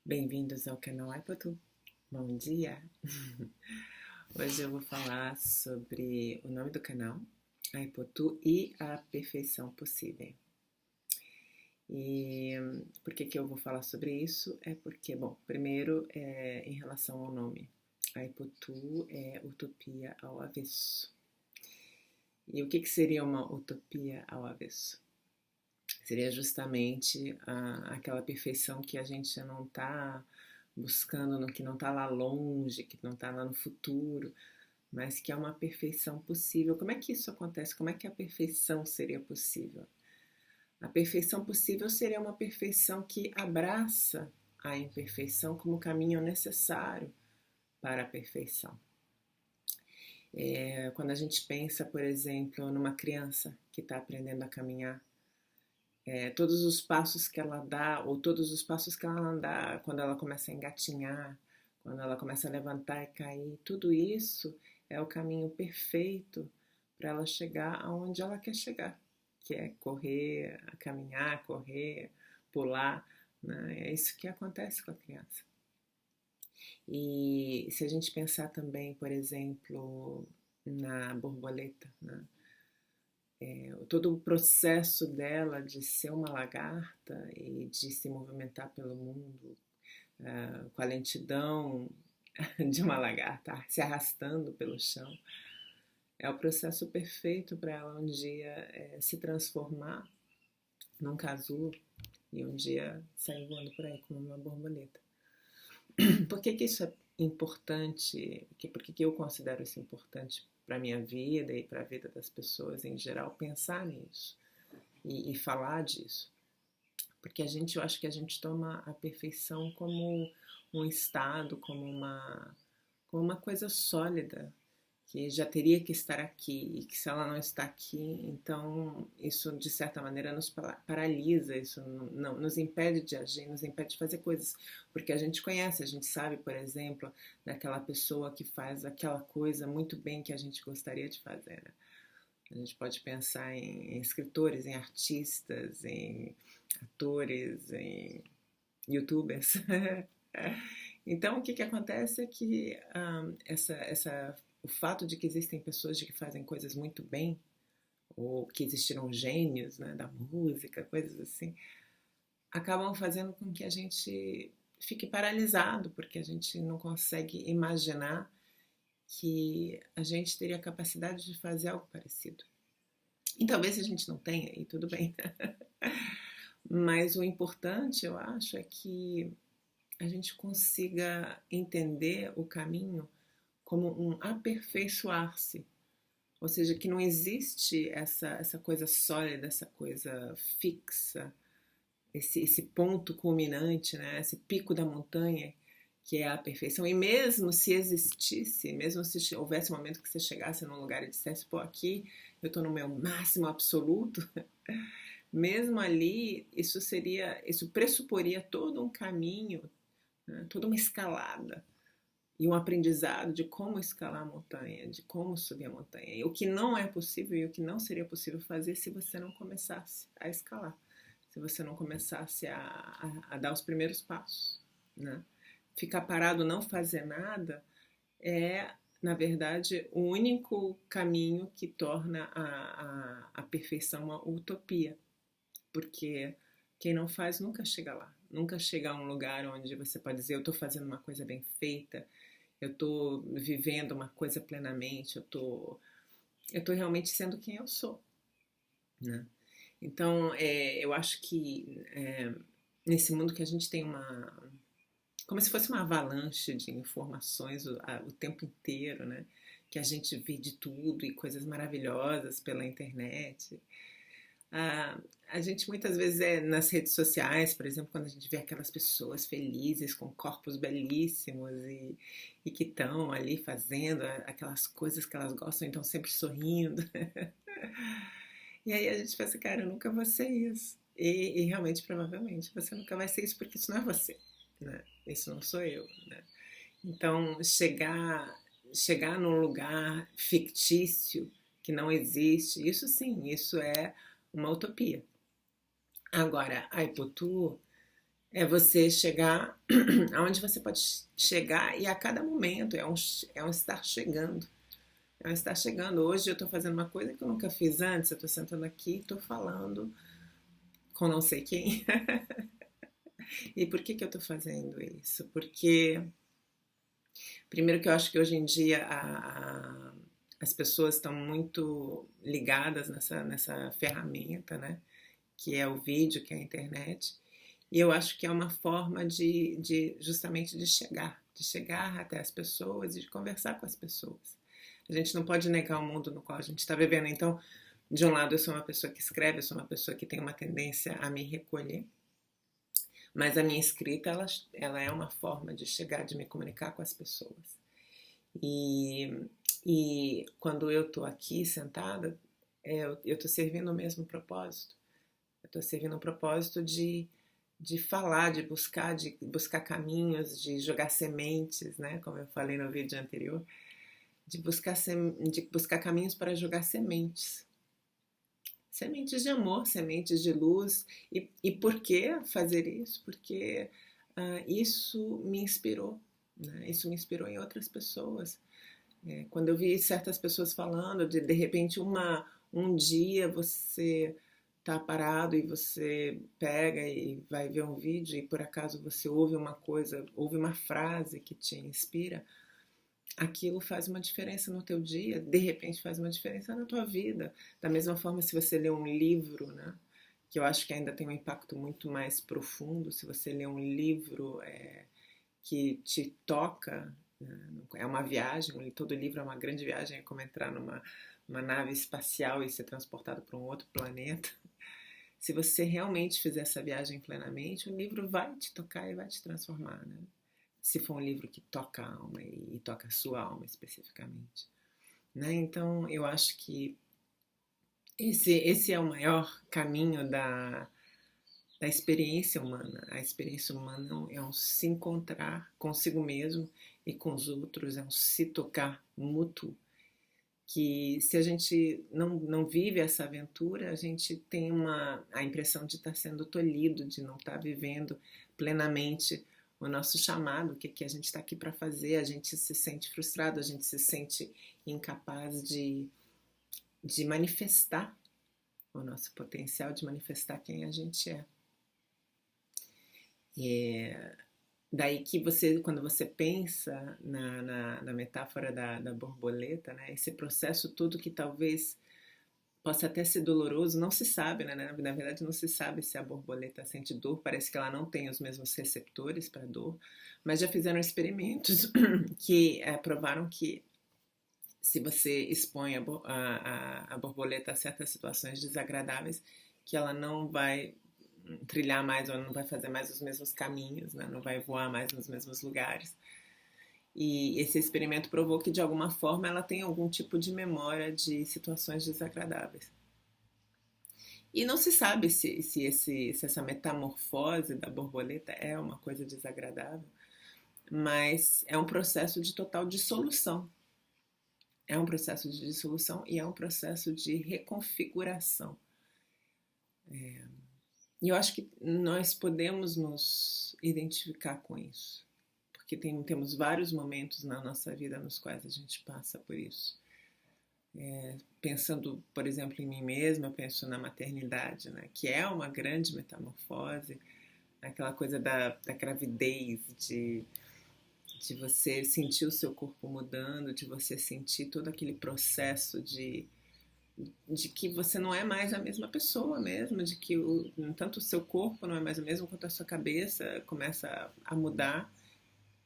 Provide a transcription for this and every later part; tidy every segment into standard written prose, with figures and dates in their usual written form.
Bem-vindos ao canal Aipotu. Bom dia! Hoje eu vou falar sobre o nome do canal, Aipotu e a perfeição possível. E por que eu vou falar sobre isso? É porque, primeiro em relação ao nome. Aipotu é utopia ao avesso. E o que seria uma utopia ao avesso? Seria justamente aquela perfeição que a gente não está buscando, que não está lá longe, que não está lá no futuro, mas que é uma perfeição possível. Como é que isso acontece? Como é que a perfeição seria possível? A perfeição possível seria uma perfeição que abraça a imperfeição como caminho necessário para a perfeição. Quando a gente pensa, por exemplo, numa criança que está aprendendo a caminhar, todos os passos que ela dá, ou todos os passos que ela não dá, quando ela começa a engatinhar, quando ela começa a levantar e cair, tudo isso é o caminho perfeito para ela chegar aonde ela quer chegar, que é correr, caminhar, correr, pular, né? É isso que acontece com a criança. E se a gente pensar também, por exemplo, na borboleta, né? Todo o processo dela de ser uma lagarta e de se movimentar pelo mundo com a lentidão de uma lagarta se arrastando pelo chão, é o processo perfeito para ela um dia se transformar num casulo e um dia sair voando por aí como uma borboleta. Por que isso é importante? Por que eu considero isso importante para a minha vida e para a vida das pessoas em geral, pensar nisso e falar disso? Porque eu acho que a gente toma a perfeição como um estado, como uma coisa sólida, que já teria que estar aqui, e que se ela não está aqui, então isso de certa maneira nos paralisa, isso não nos impede de agir, nos impede de fazer coisas, porque a gente conhece, a gente sabe, por exemplo, daquela pessoa que faz aquela coisa muito bem que a gente gostaria de fazer, né? A gente pode pensar em escritores, em artistas, em atores, em youtubers. Então, o que acontece é que o fato de que existem pessoas que fazem coisas muito bem, ou que existiram gênios, né, da música, coisas assim, acabam fazendo com que a gente fique paralisado, porque a gente não consegue imaginar que a gente teria a capacidade de fazer algo parecido. E talvez a gente não tenha, e tudo bem. Mas o importante, eu acho, é que a gente consiga entender o caminho como um aperfeiçoar-se. Ou seja, que não existe essa coisa sólida, essa coisa fixa, esse ponto culminante, né? Esse pico da montanha, que é a perfeição. E mesmo se existisse, mesmo se houvesse um momento que você chegasse num lugar e dissesse, pô, aqui eu estou no meu máximo absoluto, mesmo ali, isso pressuporia todo um caminho, né? Toda uma escalada e um aprendizado de como escalar a montanha, de como subir a montanha. E o que não é possível e o que não seria possível fazer se você não começasse a escalar, se você não começasse a dar os primeiros passos, né? Ficar parado, não fazer nada, é, na verdade, o único caminho que torna a perfeição uma utopia. Porque quem não faz nunca chega lá. Nunca chega a um lugar onde você pode dizer, eu estou fazendo uma coisa bem feita, eu estou vivendo uma coisa plenamente, eu tô realmente sendo quem eu sou, né? Então, eu acho que nesse mundo que a gente tem como se fosse uma avalanche de informações o tempo inteiro, né? Que a gente vê de tudo e coisas maravilhosas pela internet. A gente muitas vezes nas redes sociais, por exemplo, quando a gente vê aquelas pessoas felizes, com corpos belíssimos e que estão ali fazendo aquelas coisas que elas gostam, então sempre sorrindo. E aí a gente pensa, cara, eu nunca vou ser isso. E realmente, provavelmente, você nunca vai ser isso, porque isso não é você, né? Isso não sou eu, né? Então, chegar num lugar fictício que não existe, isso sim, isso é uma utopia. Agora, a Aipotu É você chegar aonde você pode chegar e a cada momento é um estar chegando. É um estar chegando. Hoje eu estou fazendo uma coisa que eu nunca fiz antes. Eu estou sentando aqui e estou falando com não sei quem. E por que eu estou fazendo isso? Porque, primeiro, que eu acho que hoje em dia as pessoas estão muito ligadas nessa ferramenta, né? Que é o vídeo, que é a internet. E eu acho que é uma forma de justamente de chegar até as pessoas e de conversar com as pessoas. A gente não pode negar o mundo no qual a gente está vivendo. Então, de um lado, eu sou uma pessoa que escreve, eu sou uma pessoa que tem uma tendência a me recolher, mas a minha escrita, ela é uma forma de chegar, de me comunicar com as pessoas. E, e quando eu estou aqui sentada, eu estou servindo o mesmo propósito. Eu estou servindo um propósito de falar, de buscar caminhos, de jogar sementes, né? Como eu falei no vídeo anterior, de buscar caminhos para jogar sementes. Sementes de amor, sementes de luz. E por que fazer isso? Porque isso me inspirou, né? Isso me inspirou em outras pessoas. Quando eu vi certas pessoas falando de repente um dia você tá parado e você pega e vai ver um vídeo e por acaso você ouve uma coisa, ouve uma frase que te inspira, aquilo faz uma diferença no teu dia, de repente faz uma diferença na tua vida. Da mesma forma, se você lê um livro, né, que eu acho que ainda tem um impacto muito mais profundo, se você lê um livro que te toca, né, é uma viagem, todo livro é uma grande viagem, é como entrar uma nave espacial e ser transportado para um outro planeta. Se você realmente fizer essa viagem plenamente, o livro vai te tocar e vai te transformar, né? Se for um livro que toca a alma e toca a sua alma especificamente, né? Então, eu acho que esse é o maior caminho da experiência humana. A experiência humana é um se encontrar consigo mesmo e com os outros, é um se tocar mútuo, que se a gente não vive essa aventura, a gente tem a impressão de estar sendo tolhido, de não estar vivendo plenamente o nosso chamado, o que a gente está aqui para fazer, a gente se sente frustrado, a gente se sente incapaz de manifestar o nosso potencial, de manifestar quem a gente é. É daí que você, quando você pensa na metáfora da borboleta, né, esse processo todo que talvez possa até ser doloroso, não se sabe, né? Na verdade, não se sabe se a borboleta sente dor, parece que ela não tem os mesmos receptores para dor, mas já fizeram experimentos que provaram que se você expõe a borboleta a certas situações desagradáveis, que ela não vai trilhar mais ou não vai fazer mais os mesmos caminhos, né? Não vai voar mais nos mesmos lugares. E esse experimento provou que, de alguma forma, ela tem algum tipo de memória de situações desagradáveis. E não se sabe se essa metamorfose da borboleta é uma coisa desagradável, mas é um processo de total dissolução. É um processo de dissolução e é um processo de reconfiguração. E eu acho que nós podemos nos identificar com isso, porque temos vários momentos na nossa vida nos quais a gente passa por isso. Pensando, por exemplo, em mim mesma, eu penso na maternidade, né, que é uma grande metamorfose, aquela coisa da gravidez, de você sentir o seu corpo mudando, de você sentir todo aquele processo de que você não é mais a mesma pessoa mesmo, de que tanto o seu corpo não é mais o mesmo quanto a sua cabeça começa a mudar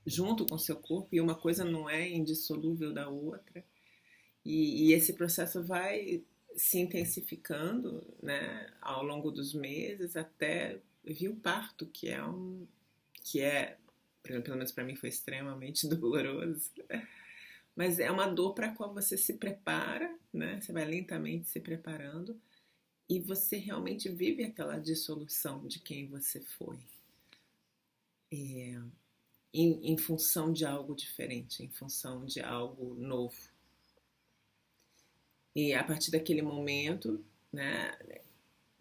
junto com o seu corpo e uma coisa não é indissolúvel da outra. E esse processo vai se intensificando, né, ao longo dos meses até vir o parto, que é, pelo menos para mim foi extremamente doloroso, mas é uma dor para a qual você se prepara, né? Você vai lentamente se preparando e você realmente vive aquela dissolução de quem você foi, em função de algo diferente, em função de algo novo. E a partir daquele momento, né?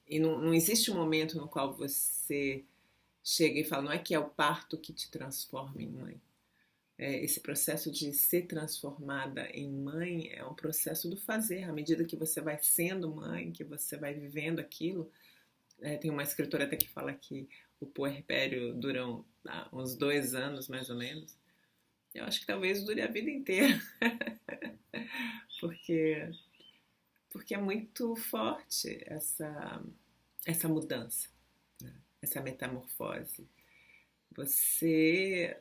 E não existe um momento no qual você chega e fala, não é que é o parto que te transforma em mãe. Esse processo de ser transformada em mãe é um processo do fazer. À medida que você vai sendo mãe, que você vai vivendo aquilo, tem uma escritora até que fala que o puerpério dura uns 2 anos, mais ou menos. Eu acho que talvez dure a vida inteira, porque, porque é muito forte essa mudança, né? Essa metamorfose. Você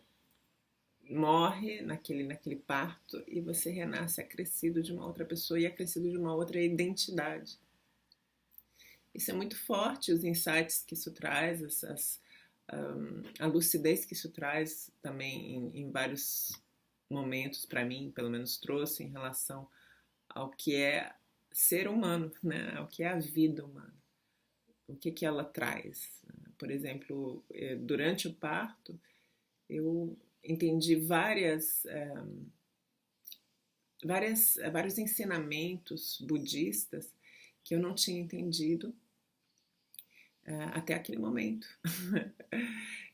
morre naquele parto e você renasce acrescido de uma outra pessoa e acrescido de uma outra identidade. Isso é muito forte, os insights que isso traz, a lucidez que isso traz também em vários momentos, para mim, pelo menos trouxe em relação ao que é ser humano, né? Ao que é a vida humana, o que ela traz. Por exemplo, durante o parto, eu entendi vários ensinamentos budistas que eu não tinha entendido até aquele momento.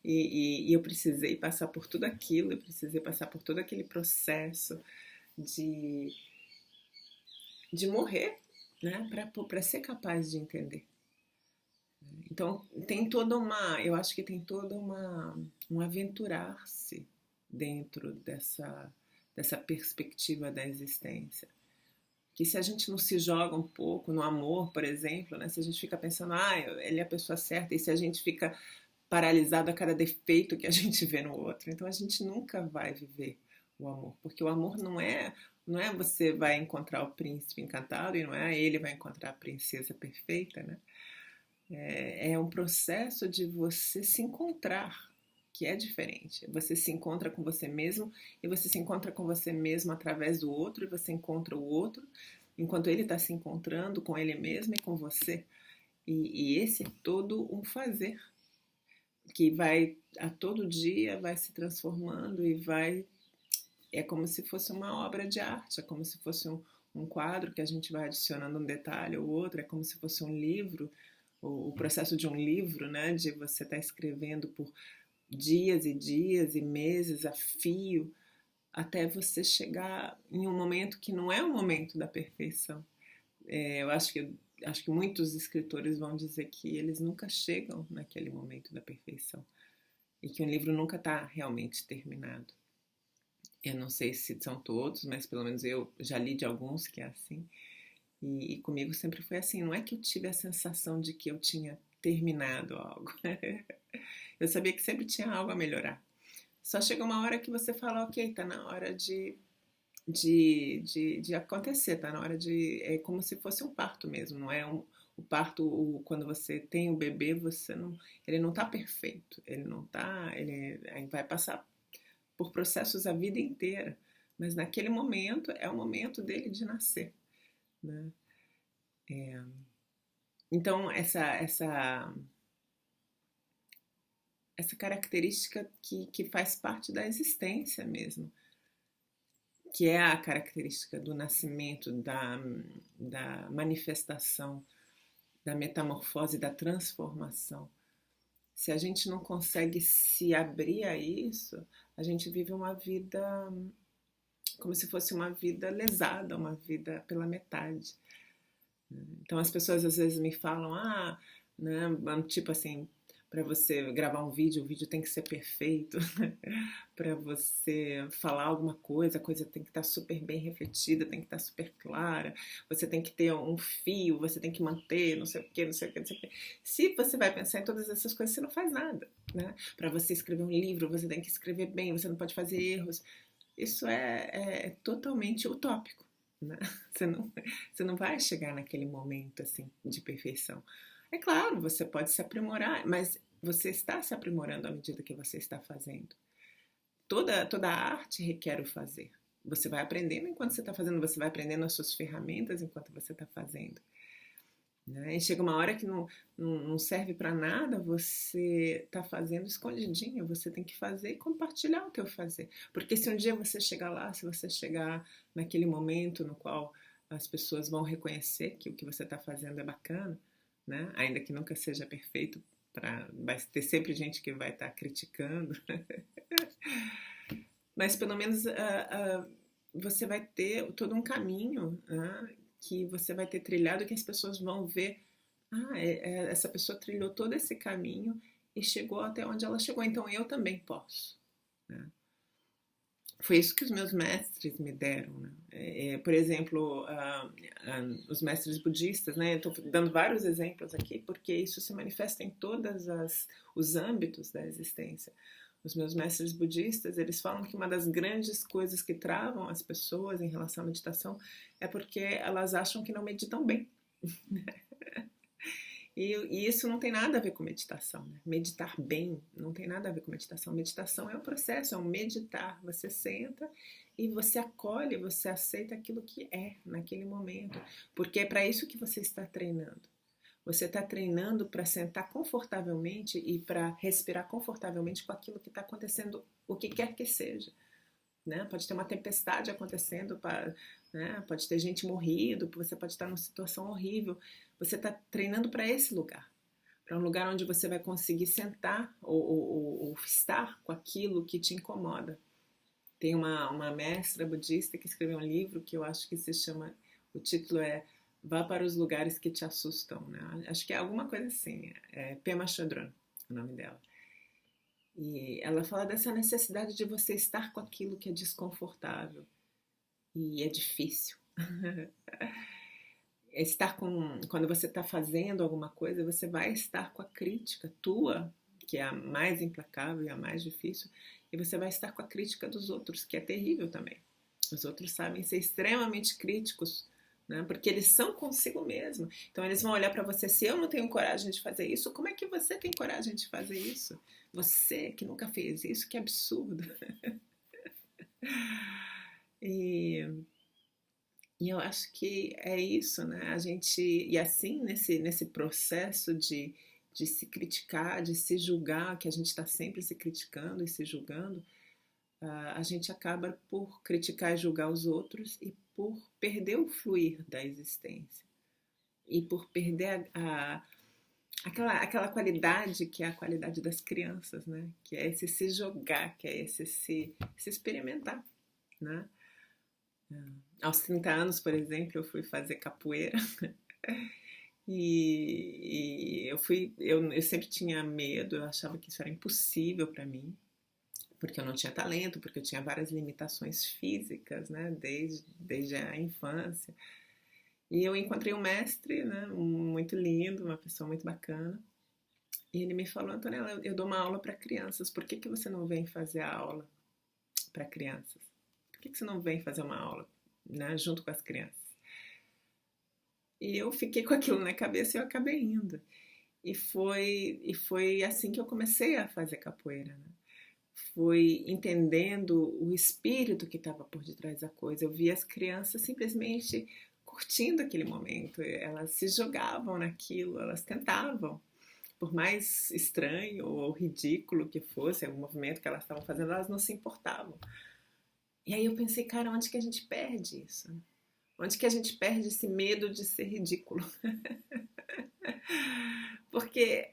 e eu precisei passar por tudo aquilo, eu precisei passar por todo aquele processo de, de morrer, né, para ser capaz de entender. Então, eu acho que tem toda um aventurar-se dentro dessa perspectiva da existência. Que se a gente não se joga um pouco no amor, por exemplo, né? Se a gente fica pensando, ele é a pessoa certa, e se a gente fica paralisado a cada defeito que a gente vê no outro, então a gente nunca vai viver o amor, porque o amor não é você vai encontrar o príncipe encantado e não é ele vai encontrar a princesa perfeita, né? É um processo de você se encontrar, que é diferente. Você se encontra com você mesmo e você se encontra com você mesmo através do outro e você encontra o outro enquanto ele está se encontrando com ele mesmo e com você. E esse é todo um fazer que vai a todo dia vai se transformando e é como se fosse uma obra de arte, é como se fosse um quadro que a gente vai adicionando um detalhe ou outro, é como se fosse um livro, o processo de um livro, né, de você estar escrevendo por dias e dias e meses a fio até você chegar em um momento que não é o momento da perfeição. Eu acho que muitos escritores vão dizer que eles nunca chegam naquele momento da perfeição e que um livro nunca está realmente terminado. Eu não sei se são todos, mas pelo menos eu já li de alguns que é assim. E comigo sempre foi assim. Não é que eu tive a sensação de que eu tinha terminado algo. Eu sabia que sempre tinha algo a melhorar. Só chega uma hora que você fala, ok, tá na hora de acontecer, tá na hora de... É como se fosse um parto mesmo, não é o parto, quando você tem o bebê, ele não tá perfeito, ele vai passar por processos a vida inteira, mas naquele momento é o momento dele de nascer, né? Então, essa característica que faz parte da existência mesmo, que é a característica do nascimento, da manifestação, da metamorfose, da transformação. Se a gente não consegue se abrir a isso, a gente vive uma vida como se fosse uma vida lesada, uma vida pela metade. Então as pessoas às vezes me falam, né, tipo assim, para você gravar um vídeo, o vídeo tem que ser perfeito. Para você falar alguma coisa, a coisa tem que estar super bem refletida, tem que estar super clara. Você tem que ter um fio, você tem que manter, não sei o quê, não sei o quê, não sei o quê. Se você vai pensar em todas essas coisas, você não faz nada, né? Para você escrever um livro, você tem que escrever bem, você não pode fazer erros. Isso é totalmente utópico, né? Você não vai chegar naquele momento assim de perfeição. É claro, você pode se aprimorar, mas você está se aprimorando à medida que você está fazendo. Toda arte requer o fazer. Você vai aprendendo enquanto você está fazendo, você vai aprendendo as suas ferramentas enquanto você está fazendo. Né? E chega uma hora que não serve para nada, você está fazendo escondidinho, você tem que fazer e compartilhar o teu fazer. Porque se um dia você chegar lá, se você chegar naquele momento no qual as pessoas vão reconhecer que o que você está fazendo é bacana, né? Ainda que nunca seja perfeito, vai ter sempre gente que vai estar criticando, mas pelo menos você vai ter todo um caminho, né, que você vai ter trilhado, que as pessoas vão ver, essa pessoa trilhou todo esse caminho e chegou até onde ela chegou, então eu também posso, né? Foi isso que os meus mestres me deram, né? Por exemplo, os mestres budistas, né? Eu estou dando vários exemplos aqui porque isso se manifesta em todos os âmbitos da existência. Os meus mestres budistas, eles falam que uma das grandes coisas que travam as pessoas em relação à meditação é porque elas acham que não meditam bem. E isso não tem nada a ver com meditação, né? Meditar bem não tem nada a ver com meditação. Meditação é um processo, é um meditar. Você senta e você acolhe, você aceita aquilo que é naquele momento. Porque é para isso que você está treinando. Você está treinando para sentar confortavelmente e para respirar confortavelmente com aquilo que está acontecendo, o que quer que seja. Né? Pode ter uma tempestade acontecendo, né? Pode ter gente morrendo, você pode estar numa situação horrível. Você está treinando para esse lugar, para um lugar onde você vai conseguir sentar ou estar com aquilo que te incomoda. Tem uma mestra budista que escreveu um livro que eu acho que se chama, o título é Vá para os lugares que te assustam, né? Acho que é alguma coisa assim, Pema Chodron, o nome dela. E ela fala dessa necessidade de você estar com aquilo que é desconfortável e é difícil. Quando você está fazendo alguma coisa, você vai estar com a crítica tua, que é a mais implacável e a mais difícil, e você vai estar com a crítica dos outros, que é terrível também. Os outros sabem ser extremamente críticos, né? Porque eles são consigo mesmo. Então eles vão olhar para você, se eu não tenho coragem de fazer isso, como é que você tem coragem de fazer isso? Você que nunca fez isso, que absurdo. E eu acho que é isso, né? E assim, nesse processo de se criticar, de se julgar, que a gente está sempre se criticando e se julgando, a gente acaba por criticar e julgar os outros e por perder o fluir da existência. E por perder aquela qualidade que é a qualidade das crianças, né? Que é esse se jogar, que é esse se experimentar, né? Aos 30 anos, por exemplo, eu fui fazer capoeira e eu sempre tinha medo, eu achava que isso era impossível para mim, porque eu não tinha talento, porque eu tinha várias limitações físicas, né, desde a infância. E eu encontrei um mestre, né, muito lindo, uma pessoa muito bacana, e ele me falou: Antonella, eu dou uma aula para crianças, por que você não vem fazer a aula para crianças? Por que você não vem fazer uma aula, né, junto com as crianças? E eu fiquei com aquilo na cabeça e eu acabei indo. E foi assim que eu comecei a fazer capoeira, né? Fui entendendo o espírito que estava por detrás da coisa. Eu via as crianças simplesmente curtindo aquele momento. Elas se jogavam naquilo, elas tentavam. Por mais estranho ou ridículo que fosse o movimento que elas estavam fazendo, elas não se importavam. E aí eu pensei, cara, onde que a gente perde isso? Onde que a gente perde esse medo de ser ridículo? Porque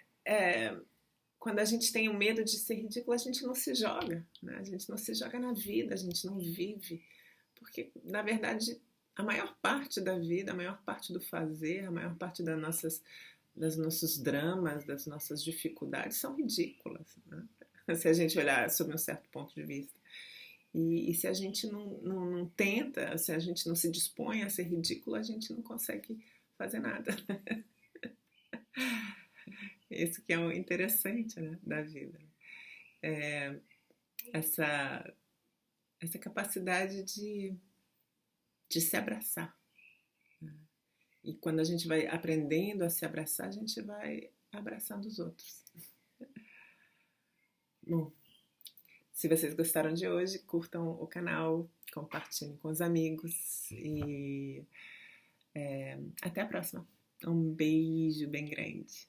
quando a gente tem o medo de ser ridículo, a gente não se joga, né? A gente não se joga na vida, a gente não vive. Porque, na verdade, a maior parte da vida, a maior parte do fazer, a maior parte dos nossos dramas, das nossas dificuldades são ridículas, né? Se a gente olhar sob um certo ponto de vista. E se a gente não tenta, se a gente não se dispõe a ser ridículo, a gente não consegue fazer nada. Isso que é o interessante, né, da vida. Essa capacidade de se abraçar. E quando a gente vai aprendendo a se abraçar, a gente vai abraçando os outros. Bom, se vocês gostaram de hoje, curtam o canal, compartilhem com os amigos e até a próxima. Um beijo bem grande.